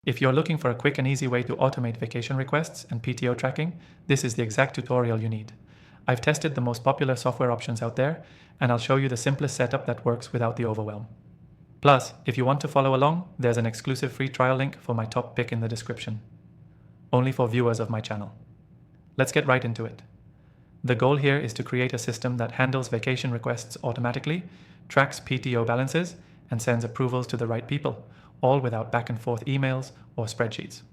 If you're looking for a quick and easy way to automate vacation requests and PTO tracking, this is the exact tutorial you need. I've tested the most popular software options out there, and I'll show you the simplest setup that works without the overwhelm. Plus, if you want to follow along, there's an exclusive free trial link for my top pick in the description. Only for viewers of my channel. Let's get right into it. The goal here is to create a system that handles vacation requests automatically, tracks PTO balances, and sends approvals to the right people, all without back and forth emails or spreadsheets.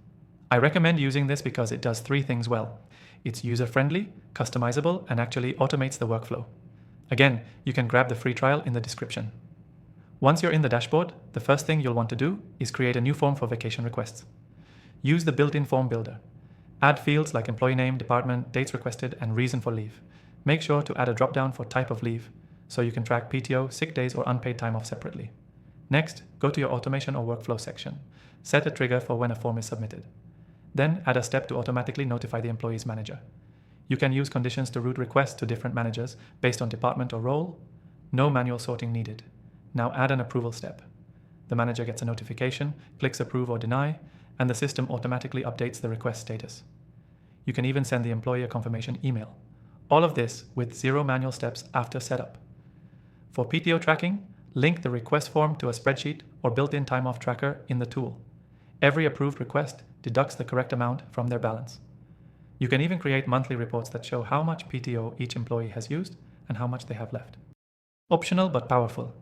I recommend using this because it does three things well. It's user-friendly, customizable, and actually automates the workflow. Again, you can grab the free trial in the description. Once you're in the dashboard, the first thing you'll want to do is create a new form for vacation requests. Use the built-in form builder. Add fields like employee name, department, dates requested, and reason for leave. Make sure to add a drop-down for type of leave, so you can track PTO, sick days, or unpaid time off separately. Next, go to your automation or workflow section. Set a trigger for when a form is submitted. Then add a step to automatically notify the employee's manager. You can use conditions to route requests to different managers based on department or role. No manual sorting needed. Now add an approval step. The manager gets a notification, clicks approve or deny, and the system automatically updates the request status. You can even send the employee a confirmation email. All of this with 0 manual steps after setup. For PTO tracking, link the request form to a spreadsheet or built-in time-off tracker in the tool. Every approved request deducts the correct amount from their balance. You can even create monthly reports that show how much PTO each employee has used and how much they have left. Optional but powerful.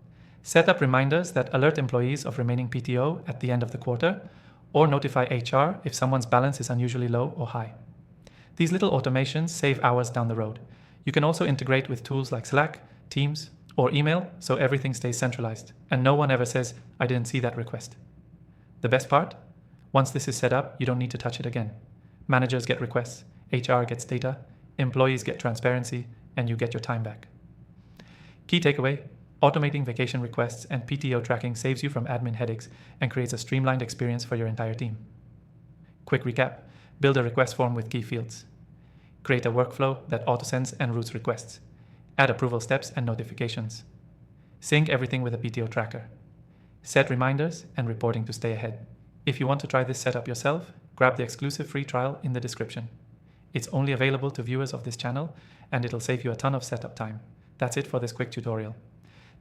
Set up reminders that alert employees of remaining PTO at the end of the quarter, or notify HR if someone's balance is unusually low or high. These little automations save hours down the road. You can also integrate with tools like Slack, Teams, or email so everything stays centralized and no one ever says, "I didn't see that request." The best part? Once this is set up, you don't need to touch it again. Managers get requests, HR gets data, employees get transparency, and you get your time back. Key takeaway: automating vacation requests and PTO tracking saves you from admin headaches and creates a streamlined experience for your entire team. Quick recap: build a request form with key fields. Create a workflow that autosends and routes requests. Add approval steps and notifications. Sync everything with a PTO tracker. Set reminders and reporting to stay ahead. If you want to try this setup yourself, grab the exclusive free trial in the description. It's only available to viewers of this channel, and it'll save you a ton of setup time. That's it for this quick tutorial.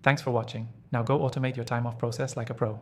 Thanks for watching. Now go automate your time off process like a pro.